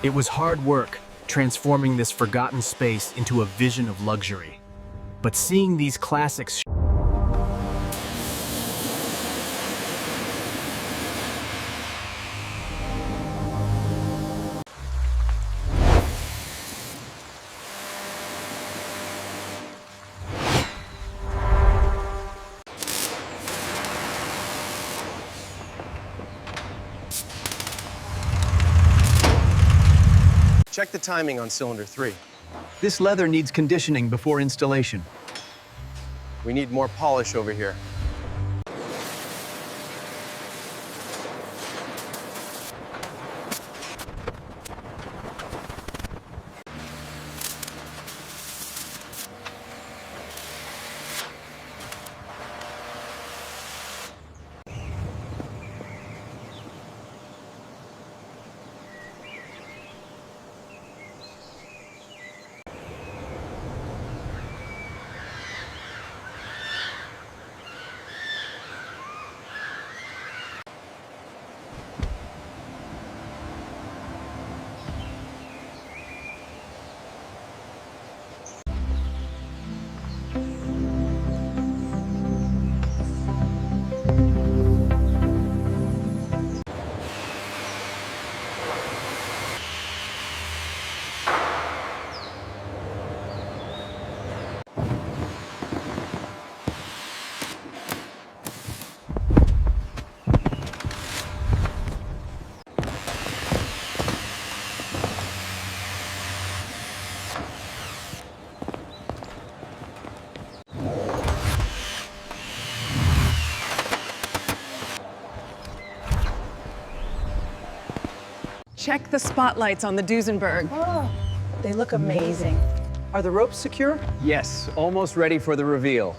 It was hard work, transforming this forgotten space into a vision of luxury. But seeing these classics Check the timing on cylinder 3. This leather needs conditioning before installation. We need more polish over here. Check the spotlights on the Duesenberg. Oh, they look amazing. Are the ropes secure? Yes, almost ready for the reveal.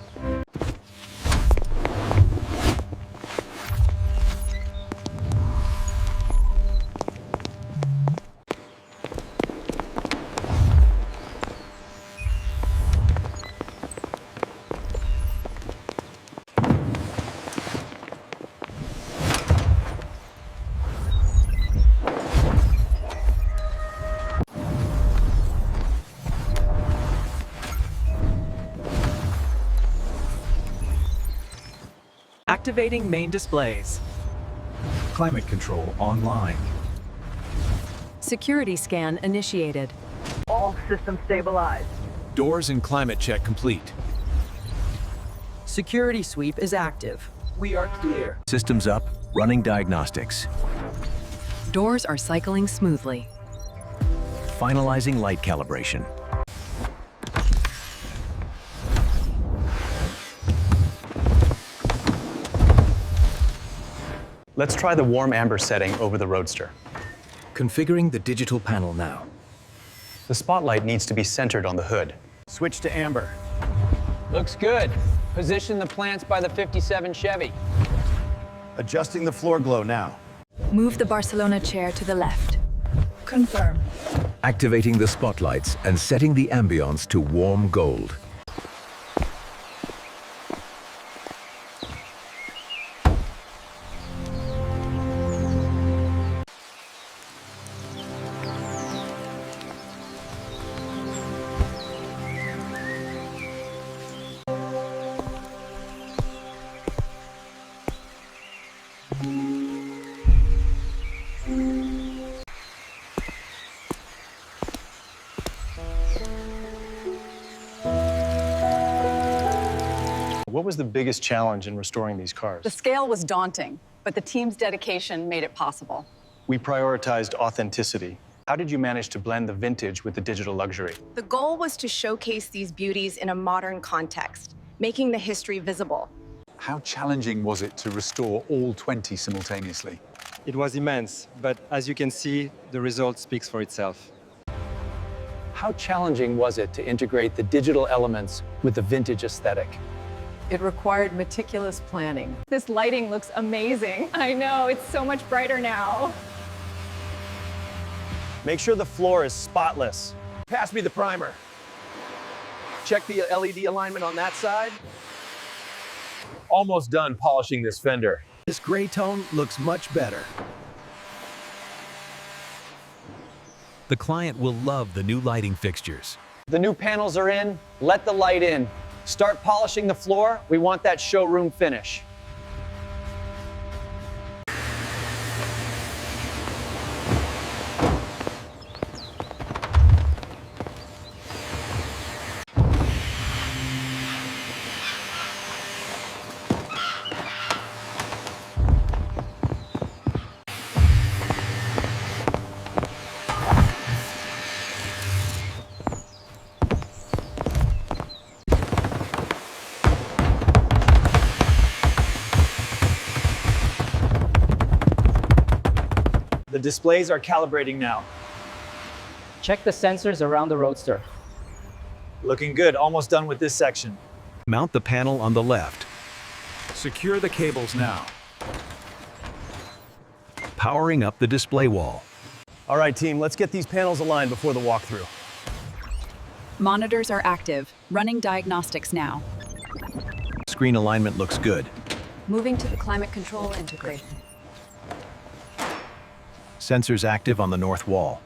activating main displays. Climate control online. Security scan initiated. All systems stabilized. Doors and climate check complete. Security sweep is active. We are clear. Systems up, running diagnostics. Doors are cycling smoothly. Finalizing light calibration. Let's try the warm amber setting over the Roadster. Configuring the digital panel now. The spotlight needs to be centered on the hood. Switch to amber. Looks good. Position the plants by the 57 Chevy. Adjusting the floor glow now. Move the Barcelona chair to the left. Confirm. Activating the spotlights and setting the ambience to warm gold. What was the biggest challenge in restoring these cars? The scale was daunting, but the team's dedication made it possible. We prioritized authenticity. How did you manage to blend the vintage with the digital luxury? The goal was to showcase these beauties in a modern context, making the history visible. How challenging was it to restore all 20 simultaneously? It was immense, but as you can see, the result speaks for itself. How challenging was it to integrate the digital elements with the vintage aesthetic? It required meticulous planning. This lighting looks amazing. I know, it's so much brighter now. Make sure the floor is spotless. Pass me the primer. Check the LED alignment on that side. Almost done polishing this fender. This gray tone looks much better. The client will love the new lighting fixtures. The new panels are in. Let the light in. Start polishing the floor. We want that showroom finish. The displays are calibrating now. Check the sensors around the Roadster. Looking good, almost done with this section. Mount the panel on the left. Secure the cables now. Powering up the display wall. All right, team, let's get these panels aligned before the walkthrough. Monitors are active. Running diagnostics now. Screen alignment looks good. Moving to the climate control integration. Sensors active on the north wall.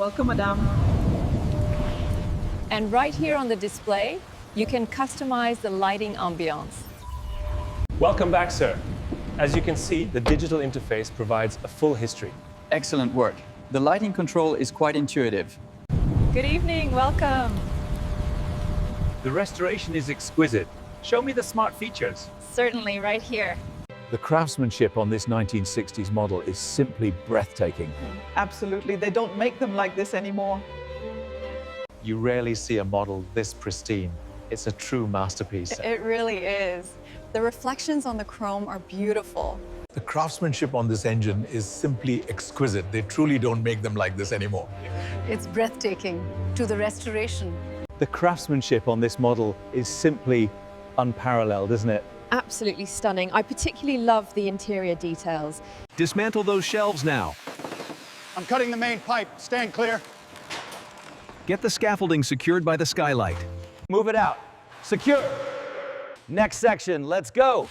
Welcome, madame. And right here on the display, you can customize the lighting ambience. Welcome back, sir. As you can see, the digital interface provides a full history. Excellent work. The lighting control is quite intuitive. Good evening, welcome. The restoration is exquisite. Show me the smart features. Certainly, right here. The craftsmanship on this 1960s model is simply breathtaking. Absolutely. They don't make them like this anymore. You rarely see a model this pristine. It's a true masterpiece. It really is. The reflections on the chrome are beautiful. The craftsmanship on this engine is simply exquisite. They truly don't make them like this anymore. It's breathtaking. To the restoration. The craftsmanship on this model is simply unparalleled, isn't it? Absolutely stunning. I particularly love the interior details. Dismantle those shelves now. I'm cutting the main pipe. Stand clear. Get the scaffolding secured by the skylight. Move it out. Secure. Next section, let's go.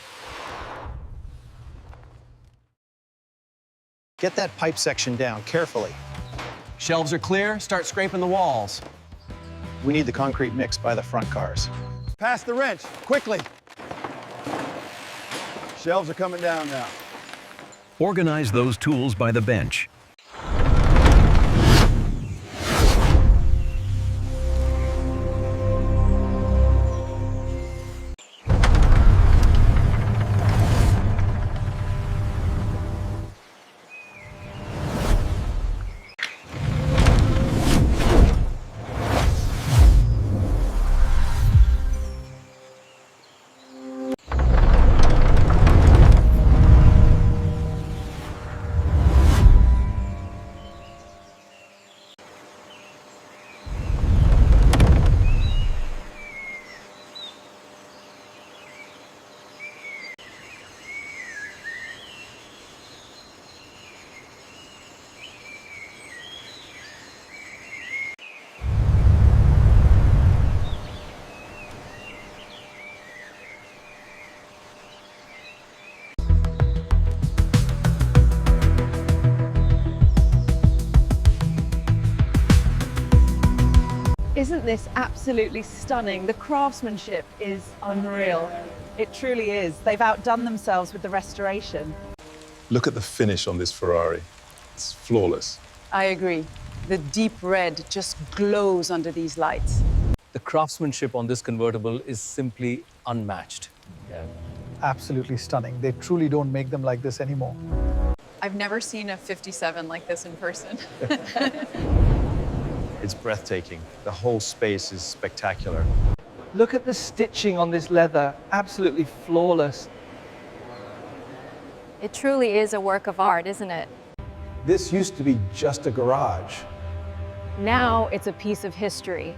Get that pipe section down carefully. Shelves are clear. Start scraping the walls. We need the concrete mix by the front cars. Pass the wrench, quickly. Shelves are coming down now. Organize those tools by the bench. Isn't this absolutely stunning? The craftsmanship is unreal. It truly is. They've outdone themselves with the restoration. Look at the finish on this Ferrari. It's flawless. I agree. The deep red just glows under these lights. The craftsmanship on this convertible is simply unmatched. Absolutely stunning. They truly don't make them like this anymore. I've never seen a 57 like this in person. It's breathtaking. The whole space is spectacular. Look at the stitching on this leather. Absolutely flawless. It truly is a work of art, isn't it? This used to be just a garage. Now it's a piece of history.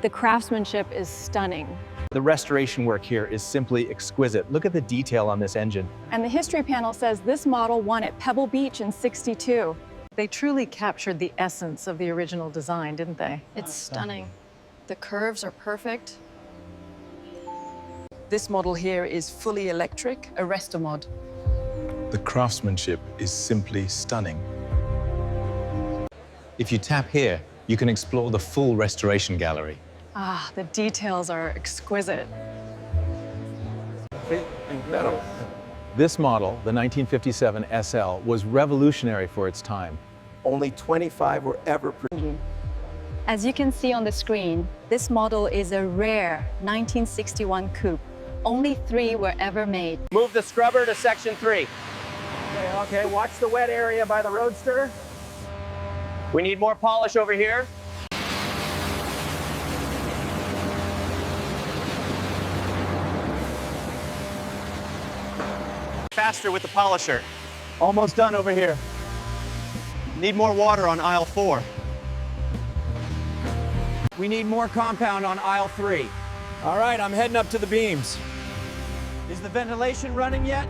The craftsmanship is stunning. The restoration work here is simply exquisite. Look at the detail on this engine. And the history panel says this model won at Pebble Beach in '62. They truly captured the essence of the original design, didn't they? It's stunning. The curves are perfect. This model here is fully electric, a Restomod. The craftsmanship is simply stunning. If you tap here, you can explore the full restoration gallery. Ah, the details are exquisite. This model, the 1957 SL, was revolutionary for its time. Only 25 were ever produced. As you can see on the screen, this model is a rare 1961 coupe. Only 3 were ever made. Move the scrubber to section 3. Okay, watch the wet area by the Roadster. We need more polish over here. Faster with the polisher. Almost done over here. Need more water on aisle 4. We need more compound on aisle 3. All right, I'm heading up to the beams. Is the ventilation running yet?